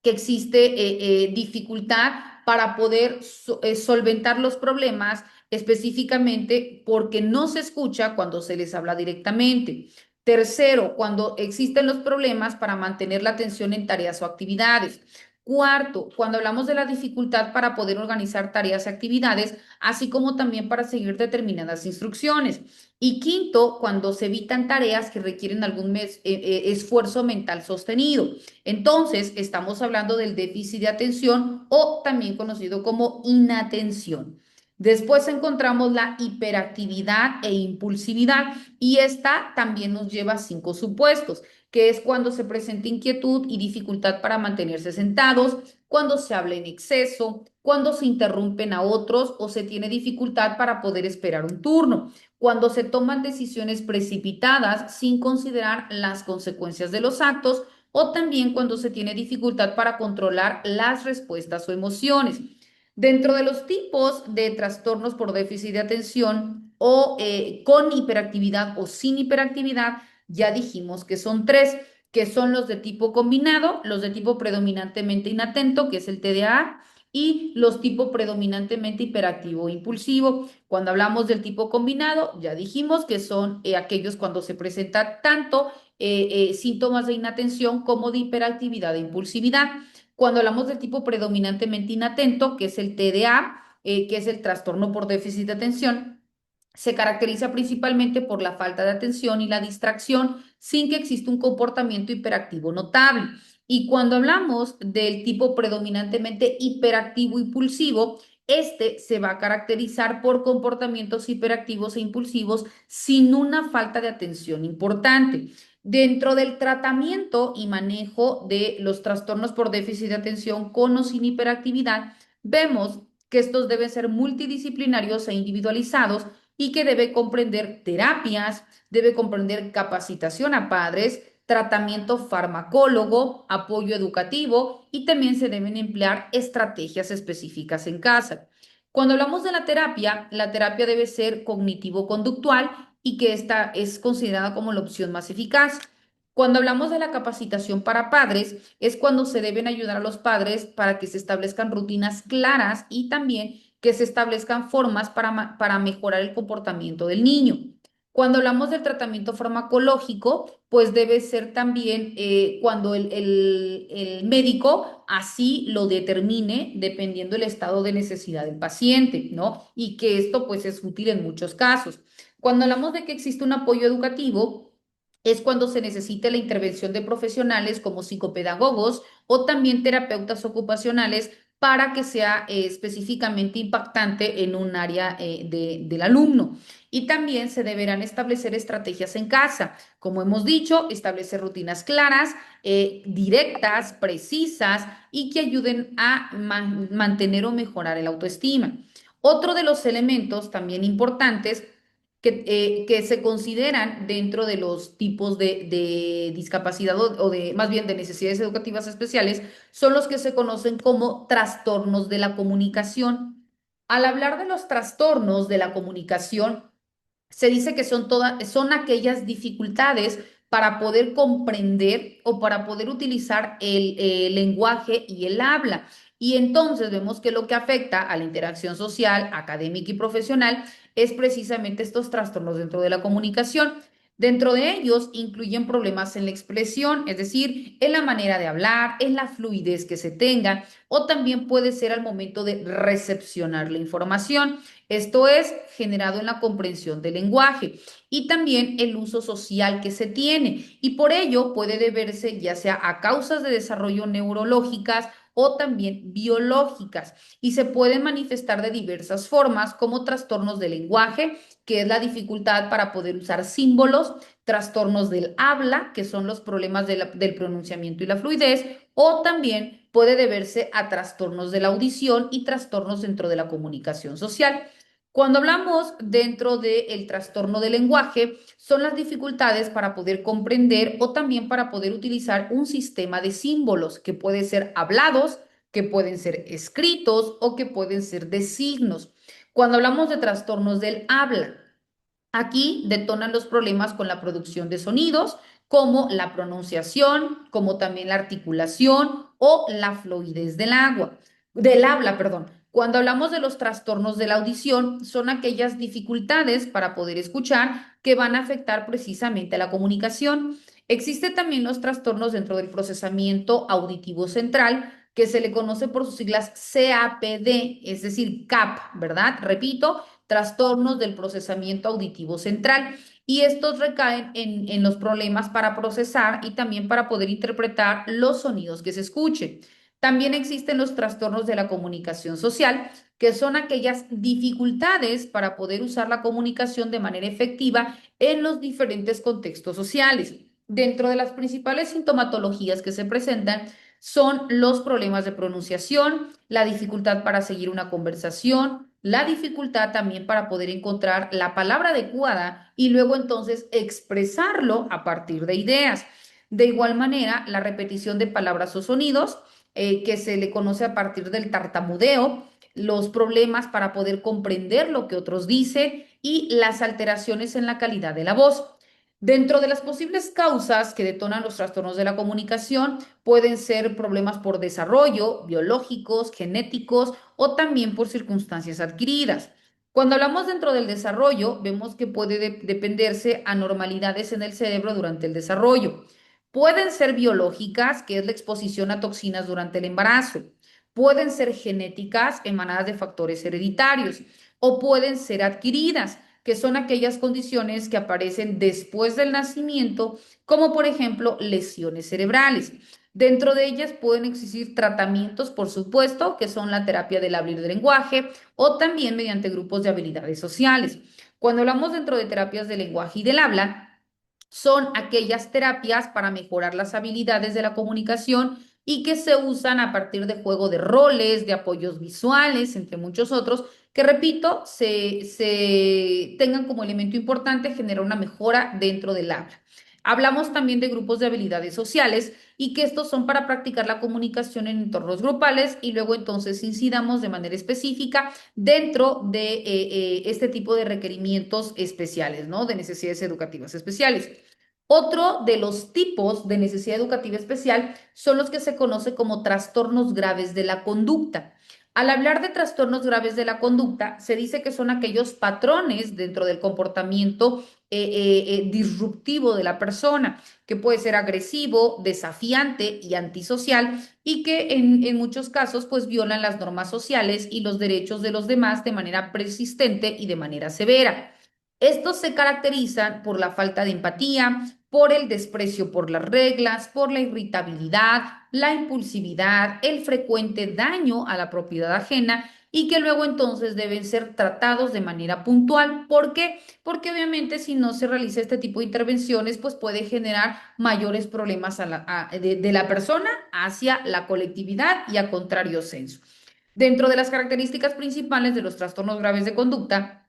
que existe dificultad para poder solventar los problemas específicamente porque no se escucha cuando se les habla directamente. Tercero, cuando existen los problemas para mantener la atención en tareas o actividades. Cuarto, cuando hablamos de la dificultad para poder organizar tareas y actividades, así como también para seguir determinadas instrucciones. Y quinto, cuando se evitan tareas que requieren algún esfuerzo mental sostenido. Entonces, estamos hablando del déficit de atención o también conocido como inatención. Después encontramos la hiperactividad e impulsividad y esta también nos lleva a cinco supuestos, que es cuando se presenta inquietud y dificultad para mantenerse sentados, cuando se habla en exceso, cuando se interrumpen a otros o se tiene dificultad para poder esperar un turno, cuando se toman decisiones precipitadas sin considerar las consecuencias de los actos o también cuando se tiene dificultad para controlar las respuestas o emociones. Dentro de los tipos de trastornos por déficit de atención o con hiperactividad o sin hiperactividad, ya dijimos que son tres, que son los de tipo combinado, los de tipo predominantemente inatento, que es el TDAH, y los tipo predominantemente hiperactivo o impulsivo. Cuando hablamos del tipo combinado, ya dijimos que son aquellos cuando se presenta tanto síntomas de inatención como de hiperactividad e impulsividad. Cuando hablamos del tipo predominantemente inatento, que es el TDA, que es el trastorno por déficit de atención, se caracteriza principalmente por la falta de atención y la distracción sin que exista un comportamiento hiperactivo notable. Y cuando hablamos del tipo predominantemente hiperactivo impulsivo, este se va a caracterizar por comportamientos hiperactivos e impulsivos sin una falta de atención importante. Dentro del tratamiento y manejo de los trastornos por déficit de atención con o sin hiperactividad, vemos que estos deben ser multidisciplinarios e individualizados y que debe comprender terapias, debe comprender capacitación a padres, tratamiento farmacólogo, apoyo educativo y también se deben emplear estrategias específicas en casa. Cuando hablamos de la terapia debe ser cognitivo-conductual y que esta es considerada como la opción más eficaz. Cuando hablamos de la capacitación para padres, es cuando se deben ayudar a los padres para que se establezcan rutinas claras y también que se establezcan formas para mejorar el comportamiento del niño. Cuando hablamos del tratamiento farmacológico, pues debe ser también cuando el médico así lo determine, dependiendo del estado de necesidad del paciente, ¿no? Y que esto pues es útil en muchos casos. Cuando hablamos de que existe un apoyo educativo, es cuando se necesita la intervención de profesionales como psicopedagogos o también terapeutas ocupacionales para que sea específicamente impactante en un área del alumno. Y también se deberán establecer estrategias en casa. Como hemos dicho, establecer rutinas claras, directas, precisas y que ayuden a mantener o mejorar el autoestima. Otro de los elementos también importantes que se consideran dentro de los tipos de discapacidad o de, más bien de necesidades educativas especiales, son los que se conocen como trastornos de la comunicación. Al hablar de los trastornos de la comunicación, se dice que son aquellas dificultades para poder comprender o para poder utilizar el lenguaje y el habla. Y entonces vemos que lo que afecta a la interacción social, académica y profesional es precisamente estos trastornos dentro de la comunicación. Dentro de ellos incluyen problemas en la expresión, es decir, en la manera de hablar, en la fluidez que se tenga, o también puede ser al momento de recepcionar la información. Esto es generado en la comprensión del lenguaje y también el uso social que se tiene. Y por ello puede deberse ya sea a causas de desarrollo neurológicas o también biológicas y se pueden manifestar de diversas formas como trastornos del lenguaje, que es la dificultad para poder usar símbolos, trastornos del habla, que son los problemas del pronunciamiento y la fluidez, o también puede deberse a trastornos de la audición y trastornos dentro de la comunicación social. Cuando hablamos dentro del trastorno del lenguaje, son las dificultades para poder comprender o también para poder utilizar un sistema de símbolos que pueden ser hablados, que pueden ser escritos o que pueden ser de signos. Cuando hablamos de trastornos del habla, aquí detonan los problemas con la producción de sonidos, como la pronunciación, como también la articulación o la fluidez del habla, perdón. Cuando hablamos de los trastornos de la audición, son aquellas dificultades para poder escuchar que van a afectar precisamente a la comunicación. Existen también los trastornos dentro del procesamiento auditivo central, que se le conoce por sus siglas CAPD, es decir, CAP, ¿verdad? Repito, trastornos del procesamiento auditivo central. Y estos recaen en los problemas para procesar y también para poder interpretar los sonidos que se escuchen. También existen los trastornos de la comunicación social, que son aquellas dificultades para poder usar la comunicación de manera efectiva en los diferentes contextos sociales. Dentro de las principales sintomatologías que se presentan son los problemas de pronunciación, la dificultad para seguir una conversación, la dificultad también para poder encontrar la palabra adecuada y luego entonces expresarlo a partir de ideas. De igual manera, la repetición de palabras o sonidos, que se le conoce a partir del tartamudeo, los problemas para poder comprender lo que otros dicen y las alteraciones en la calidad de la voz. Dentro de las posibles causas que detonan los trastornos de la comunicación, pueden ser problemas por desarrollo, biológicos, genéticos o también por circunstancias adquiridas. Cuando hablamos dentro del desarrollo, vemos que puede dependerse anormalidades en el cerebro durante el desarrollo. Pueden ser biológicas, que es la exposición a toxinas durante el embarazo. Pueden ser genéticas, emanadas de factores hereditarios, o pueden ser adquiridas, que son aquellas condiciones que aparecen después del nacimiento, como por ejemplo lesiones cerebrales. Dentro de ellas pueden existir tratamientos, por supuesto, que son la terapia del habla y del lenguaje o también mediante grupos de habilidades sociales. Cuando hablamos dentro de terapias del lenguaje y del habla, son aquellas terapias para mejorar las habilidades de la comunicación y que se usan a partir de juego de roles, de apoyos visuales, entre muchos otros, que repito, se tengan como elemento importante generar una mejora dentro del habla. Hablamos también de grupos de habilidades sociales y que estos son para practicar la comunicación en entornos grupales y luego entonces incidamos de manera específica dentro de este tipo de requerimientos especiales, ¿no? De necesidades educativas especiales. Otro de los tipos de necesidad educativa especial son los que se conoce como trastornos graves de la conducta. Al hablar de trastornos graves de la conducta, se dice que son aquellos patrones dentro del comportamiento disruptivo de la persona, que puede ser agresivo, desafiante y antisocial, y que en muchos casos pues violan las normas sociales y los derechos de los demás de manera persistente y de manera severa. Estos se caracterizan por la falta de empatía, por el desprecio por las reglas, por la irritabilidad, la impulsividad, el frecuente daño a la propiedad ajena y que luego entonces deben ser tratados de manera puntual. ¿Por qué? Porque obviamente si no se realiza este tipo de intervenciones, pues puede generar mayores problemas de la persona hacia la colectividad y a contrario senso. Dentro de las características principales de los trastornos graves de conducta,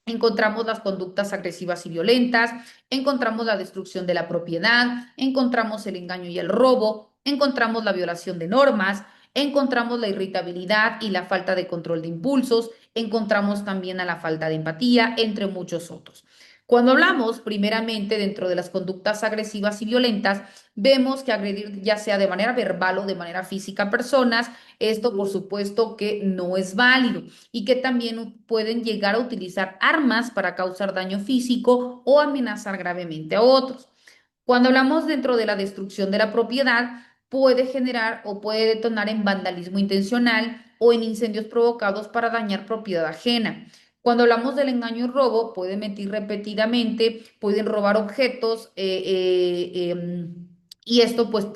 encontramos las conductas agresivas y violentas, encontramos la destrucción de la propiedad, encontramos el engaño y el robo, encontramos la violación de normas, encontramos la irritabilidad y la falta de control de impulsos, encontramos también a la falta de empatía, entre muchos otros. Cuando hablamos primeramente dentro de las conductas agresivas y violentas, vemos que agredir ya sea de manera verbal o de manera física a personas, esto por supuesto que no es válido y que también pueden llegar a utilizar armas para causar daño físico o amenazar gravemente a otros. Cuando hablamos dentro de la destrucción de la propiedad, puede generar o puede detonar en vandalismo intencional o en incendios provocados para dañar propiedad ajena. Cuando hablamos del engaño y robo, pueden mentir repetidamente, pueden robar objetos y esto pues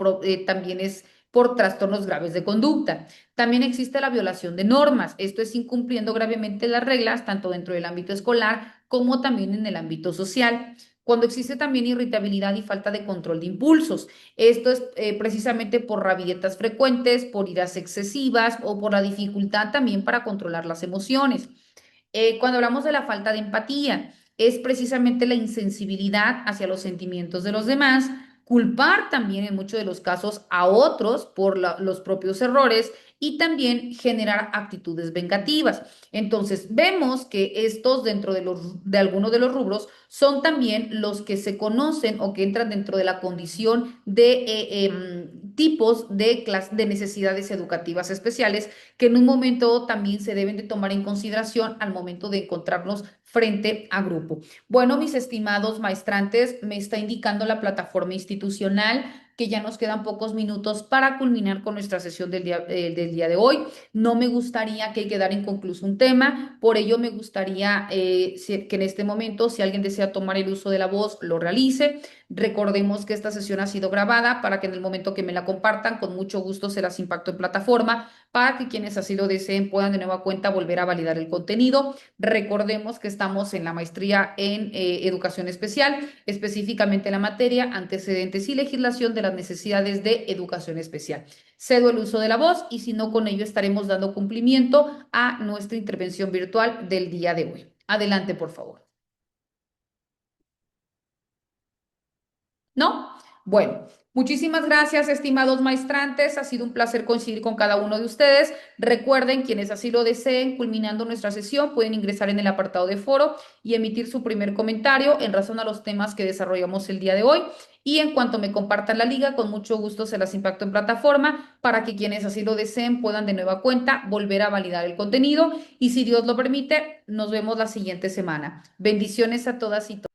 también es por trastornos graves de conducta. También existe la violación de normas. Esto es incumpliendo gravemente las reglas, tanto dentro del ámbito escolar como también en el ámbito social. Cuando existe también irritabilidad y falta de control de impulsos. Esto es precisamente por rabietas frecuentes, por iras excesivas o por la dificultad también para controlar las emociones. Cuando hablamos de la falta de empatía, es precisamente la insensibilidad hacia los sentimientos de los demás, culpar también en muchos de los casos a otros por los propios errores y también generar actitudes vengativas. Entonces, vemos que estos dentro de algunos de los rubros son también los que se conocen o que entran dentro de la condición de tipos de necesidades educativas especiales que en un momento también se deben de tomar en consideración al momento de encontrarnos frente a grupo. Bueno, mis estimados maestrantes, me está indicando la plataforma institucional que ya nos quedan pocos minutos para culminar con nuestra sesión del día de hoy. No me gustaría que quedara inconcluso un tema, por ello me gustaría que en este momento, si alguien desea tomar el uso de la voz, lo realice. Recordemos que esta sesión ha sido grabada para que en el momento que me la compartan, con mucho gusto se las impacto en plataforma para que quienes así lo deseen puedan de nueva cuenta volver a validar el contenido. Recordemos que estamos en la maestría en educación especial, específicamente en la materia antecedentes y legislación de las necesidades de educación especial. Cedo el uso de la voz y si no, con ello estaremos dando cumplimiento a nuestra intervención virtual del día de hoy. Adelante, por favor. ¿No? Bueno, muchísimas gracias, estimados maestrantes. Ha sido un placer coincidir con cada uno de ustedes. Recuerden, quienes así lo deseen, culminando nuestra sesión, pueden ingresar en el apartado de foro y emitir su primer comentario en razón a los temas que desarrollamos el día de hoy. Y en cuanto me compartan la liga, con mucho gusto se las impacto en plataforma para que quienes así lo deseen puedan de nueva cuenta volver a validar el contenido. Y si Dios lo permite, nos vemos la siguiente semana. Bendiciones a todas y todos.